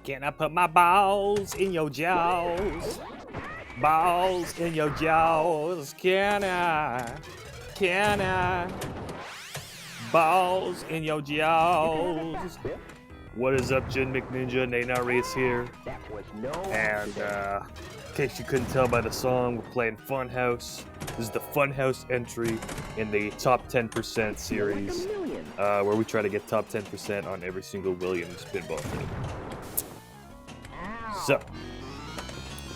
Can I put my balls in your jaws? Balls in your jaws. Can I? Can I? Balls in your jaws. What is up, Jin McNinja? Nate Race here. And in case you couldn't tell by the song, we're playing Funhouse. This is the Funhouse entry in the top 10% series, where we try to get top 10% on every single Williams pinball table. So,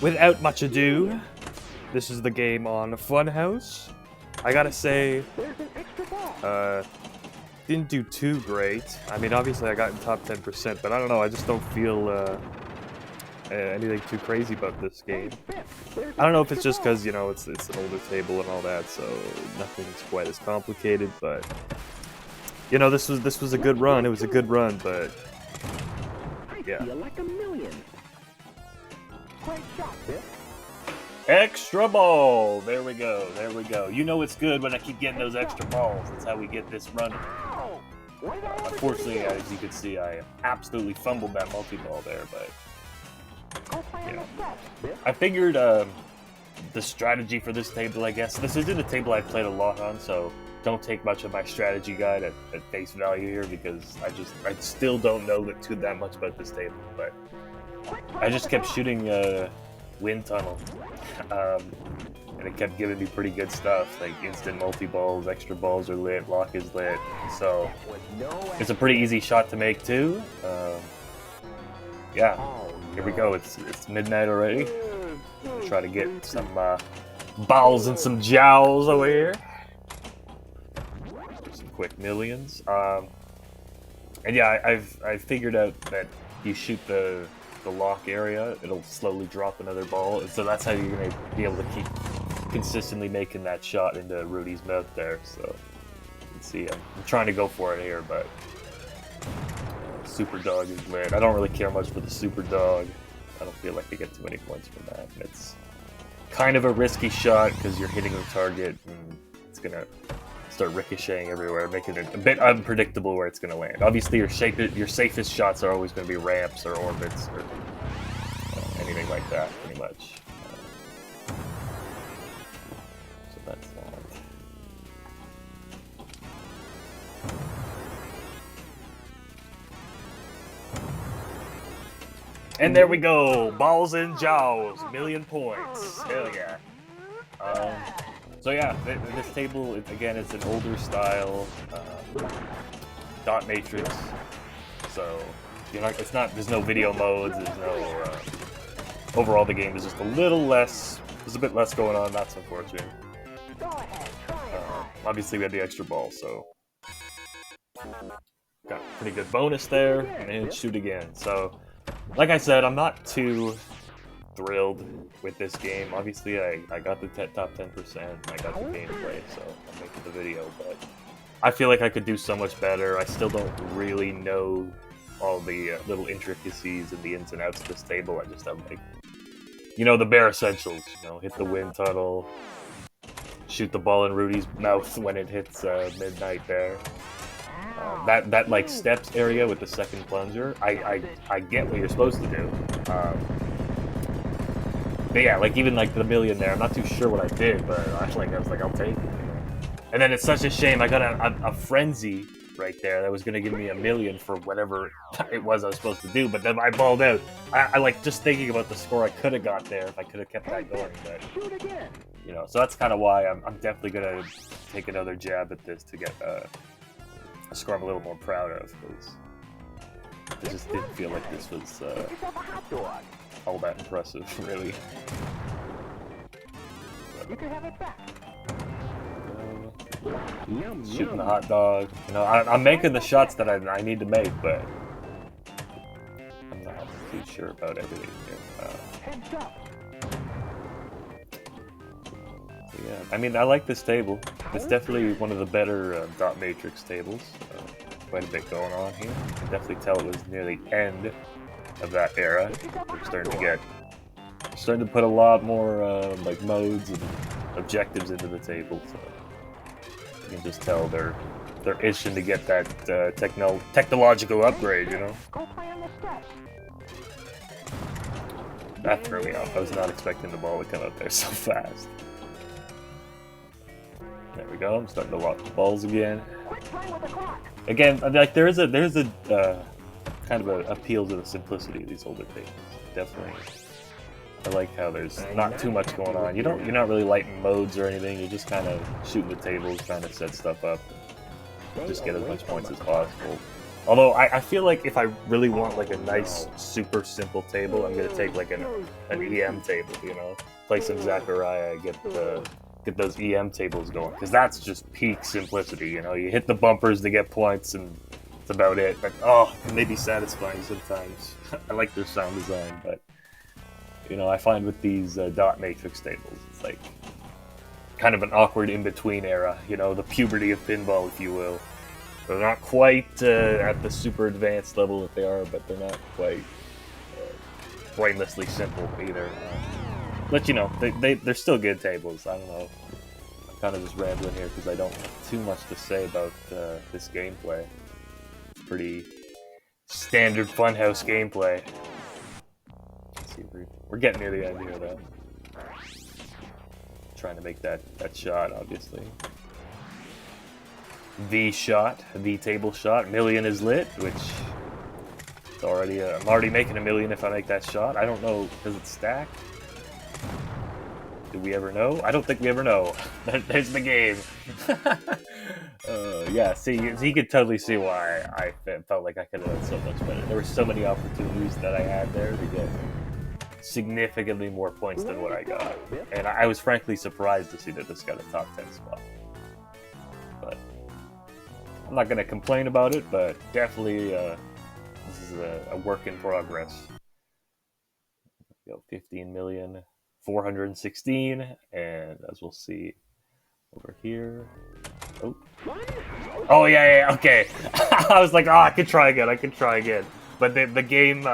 without much ado, this is the game on Funhouse. I gotta say, didn't do too great. I mean, obviously I got in top 10%, but I don't know, I just don't feel anything too crazy about this game. I don't know if it's just because, you know, it's an older table and all that, so nothing's quite as complicated, but you know, this was a good run. It was a good run, but yeah. Extra ball! There we go, there we go. You know it's good when I keep getting those extra balls. That's how we get this running. Unfortunately, as you can see, I absolutely fumbled that multi-ball there, but yeah. I figured the strategy for this table, I guess, this isn't a table I played a lot on, so don't take much of my strategy guide at face value here, because I still don't know that much about this table, but I just kept shooting wind tunnel, and it kept giving me pretty good stuff, like instant multi-balls, extra balls are lit, lock is lit, so it's a pretty easy shot to make too. Yeah, here we go, it's midnight already. Try to get some balls and some jowls over here. Some quick millions. And yeah, I've figured out that you shoot the lock area, it'll slowly drop another ball, and so that's how you're gonna be able to keep consistently making that shot into Rudy's mouth there. So you can see I'm trying to go for it here, but Super Dog is lit. I don't really care much for the Super Dog. I don't feel like I get too many points from that. And it's kind of a risky shot because you're hitting the target and it's gonna start ricocheting everywhere, making it a bit unpredictable where it's going to land. Obviously, your safest shots are always going to be ramps or orbits or anything like that, pretty much. So that's that. And there we go! Balls and jaws! 1,000,000 points! Hell yeah. So yeah, this table, again, it's an older style dot matrix. So there's no video modes. There's no. Overall, the game is just a little less. There's a bit less going on. That's unfortunate. Obviously, we had the extra ball, so got a pretty good bonus there, and then shoot again. So, like I said, I'm not too thrilled with this game. Obviously, I got the top 10%, I got the gameplay, so I'm making the video, but I feel like I could do so much better. I still don't really know all the little intricacies and the ins and outs of this table. I just have, like, you know, the bare essentials, you know, hit the wind tunnel, shoot the ball in Rudy's mouth when it hits midnight there. That like steps area with the second plunger, I get what you're supposed to do. But yeah, like even like the million there, I'm not too sure what I did, but I was like, I'll take it. And then it's such a shame, I got a frenzy right there that was gonna give me 1,000,000 for whatever it was I was supposed to do, but then I balled out. I like just thinking about the score I could have got there if I could have kept that going, but you know, so that's kind of why I'm definitely gonna take another jab at this to get a score I'm a little more proud of, because I just didn't feel like this was all that impressive, really. You can have it back. Shooting the hot dog. You know, I'm making the shots that I need to make, but I'm not too sure about everything here. Yeah, I mean, I like this table. It's definitely one of the better dot matrix tables. Quite a bit going on here. You can definitely tell it was near the end of that era. We're starting to put a lot more like modes and objectives into the table. So you can just tell they're itching to get that technological upgrade, you know. That threw me off. I was not expecting the ball to come out there so fast. There we go. I'm starting to lock the balls again. Again, like there's a kind of an appeal to the simplicity of these older tables. Definitely. I like how there's not too much going on. You're not really lighting modes or anything. You're just kind of shooting the tables, trying to set stuff up, and just get as much points as possible. Although I feel like if I really want like a nice, super simple table, I'm gonna take like an EM table. You know, play some Zachariah, get those EM tables going, because that's just peak simplicity. You know, you hit the bumpers to get points, and that's about it. But oh, it may be satisfying sometimes. I like their sound design, but. You know, I find with these dot matrix tables, it's like kind of an awkward in-between era, you know, the puberty of pinball, if you will. They're not quite at the super advanced level that they are, but they're not quite brainlessly simple either. But, you know, they're still good tables. I don't know. I'm kind of just rambling here because I don't have too much to say about this gameplay. Pretty standard funhouse gameplay. We're getting near the end here, though. Trying to make that shot, obviously. The shot, the table shot. Million is lit, which it's already. I'm already making $1 million if I make that shot. I don't know. Does it stack? Do we ever know? I don't think we ever know. There's the game. Yeah, see, he could totally see why I felt like I could have done so much better. There were so many opportunities that I had there to get significantly more points than what I got. And I was frankly surprised to see that this got a top 10 spot. But I'm not going to complain about it, but definitely this is a work in progress. 15,416,000, and as we'll see over here. Oh yeah, okay. I was like, oh, I could try again. But the game,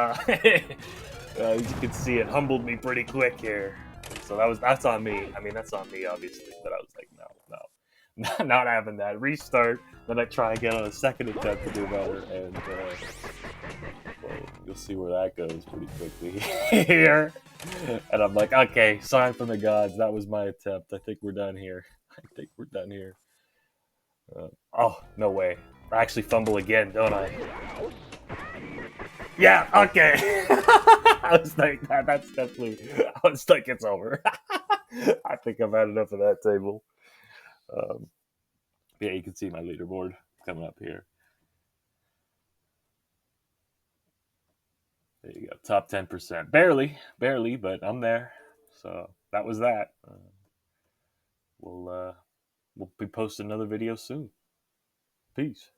as you can see, it humbled me pretty quick here. So that's on me. I mean, that's on me, obviously. But I was like, no, not having that. Restart. Then I try again on a second attempt to do better, and well, you'll see where that goes pretty quickly here. And I'm like, okay, sign from the gods. That was my attempt. I think we're done here. Oh, no way. I actually fumble again, don't I? Yeah, okay. I was like, that's definitely. I was like, it's over. I think I've had enough of that table. Yeah, you can see my leaderboard coming up here. There you go, top 10%. Barely, but I'm there. So that was that. We'll be posting another video soon. Peace.